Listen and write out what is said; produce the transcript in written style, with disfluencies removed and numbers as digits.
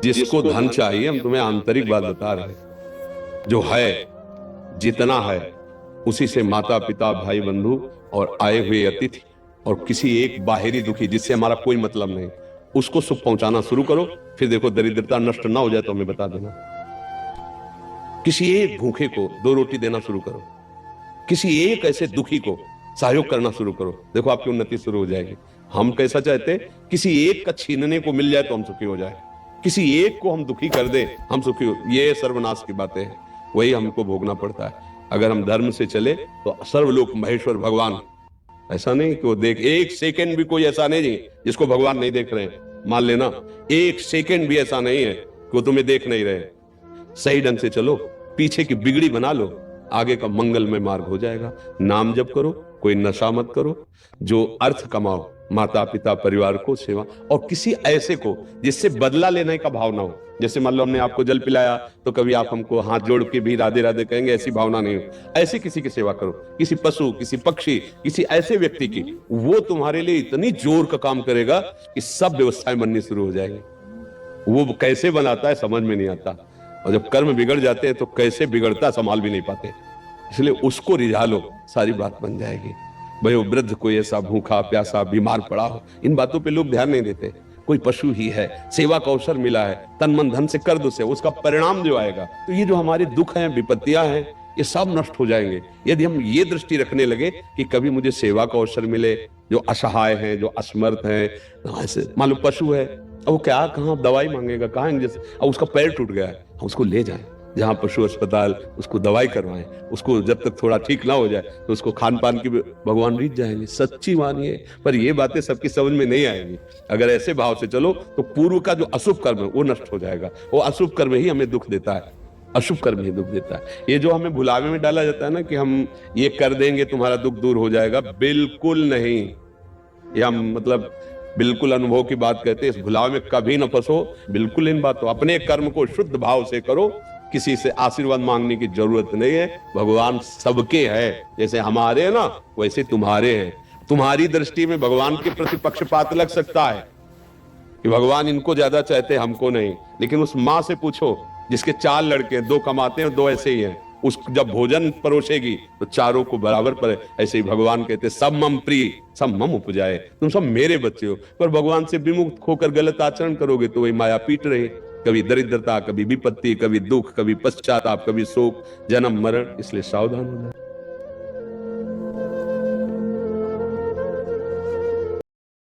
जिसको धन चाहिए, हम तुम्हें आंतरिक बात बता रहे हैं, जो है जितना है उसी से माता पिता भाई बंधु और आए हुए अतिथि और किसी एक बाहरी दुखी जिससे हमारा कोई मतलब नहीं, उसको सुख पहुंचाना शुरू करो। फिर देखो दरिद्रता नष्ट ना हो जाए तो हमें बता देना। किसी एक भूखे को 2 रोटी देना शुरू करो, किसी एक ऐसे दुखी को सहयोग करना शुरू करो, देखो आपकी उन्नति शुरू हो जाएगी। हम कैसा चाहते, किसी एक का छीनने को मिल जाए तो हम सुखी हो जाए, किसी एक को हम दुखी कर दे हम सुखी हो, ये सर्वनाश की बातें हैं, वही हमको भोगना पड़ता है। अगर हम धर्म से चले तो सर्वलोक महेश्वर भगवान, ऐसा नहीं कि वो देख, एक सेकंड भी कोई ऐसा नहीं जिसको भगवान नहीं देख रहे हैं, मान लेना एक सेकंड भी ऐसा नहीं है कि वो तुम्हें देख नहीं रहे। सही ढंग से चलो, पीछे की बिगड़ी बना लो, आगे का मंगलमय मार्ग हो जाएगा। नाम जप करो, कोई नशा मत करो, जो अर्थ कमाओ, माता पिता परिवार को सेवा, और किसी ऐसे को जिससे बदला लेने का भाव ना हो। जैसे मान लो हमने आपको जल पिलाया तो कभी आप हमको हाथ जोड़ के भी राधे राधे कहेंगे, ऐसी भावना नहीं हो। ऐसे किसी की सेवा करो, किसी पशु, किसी पक्षी, किसी ऐसे व्यक्ति की, वो तुम्हारे लिए इतनी जोर का काम करेगा कि सब व्यवस्थाएं बननी शुरू हो जाएगी। वो कैसे बनाता है समझ में नहीं आता, और जब कर्म बिगड़ जाते हैं तो कैसे बिगड़ता संभाल भी नहीं पाते। इसलिए उसको रिझा लो, सारी बात बन जाएगी। भाई वो वृद्ध कोई ऐसा भूखा प्यासा बीमार पड़ा हो, इन बातों पे लोग ध्यान नहीं देते। कोई पशु ही है, सेवा का अवसर मिला है, तन मन धन से कर दो से, उसका परिणाम जो आएगा, तो ये जो हमारे दुख हैं, विपत्तियां हैं, ये सब नष्ट हो जाएंगे यदि हम ये दृष्टि रखने लगे कि कभी मुझे सेवा का अवसर मिले। जो असहाय हैं, जो असमर्थ हैं, ऐसे मान लो पशु है, अब वो क्या कहाँ दवाई मांगेगा, कहाँ जैसे अब उसका पैर टूट गया है, हम उसको ले जाएं जहां पशु अस्पताल, उसको दवाई करवाएं, उसको जब तक थोड़ा ठीक ना हो जाए तो उसको खान पान की भगवान रीत जाएंगे। सच्ची मानिए, पर ये बातें सबकी समझ में नहीं आएंगी। अगर ऐसे भाव से चलो तो पूर्व का जो अशुभ कर्म है वो नष्ट हो जाएगा। वो अशुभ कर्म ही हमें दुख देता है, अशुभ कर्म ही दुख देता है। ये जो हमें भुलावे में डाला जाता है ना कि हम ये कर देंगे तुम्हारा दुख दूर हो जाएगा, बिल्कुल नहीं। ये हम मतलब बिल्कुल अनुभव की बात कहते हैं। इस भुलावे में कभी न फंसो, बिल्कुल इन बातों, अपने कर्म को शुद्ध भाव से करो, किसी से आशीर्वाद मांगने की जरूरत नहीं है। भगवान सबके है, जैसे हमारे हैं ना वैसे तुम्हारे हैं। तुम्हारी दृष्टि में भगवान के प्रति पक्षपात लग सकता है कि भगवान इनको ज्यादा चाहते हैं हमको नहीं, लेकिन उस माँ से पूछो जिसके 4 लड़के हैं, 2 कमाते हैं और 2 ऐसे ही हैं, उस जब भोजन परोसेगी तो चारों को बराबर पर। ऐसे ही भगवान कहते सब मम प्रिय सब मम उपजाए, तुम सब मेरे बच्चे हो। पर भगवान से विमुक्त होकर गलत आचरण करोगे तो वही माया पीट रही, कभी दरिद्रता, कभी विपत्ति, कभी दुख, कभी पश्चाताप, कभी शोक, जन्म मरण। इसलिए सावधान हो जाए।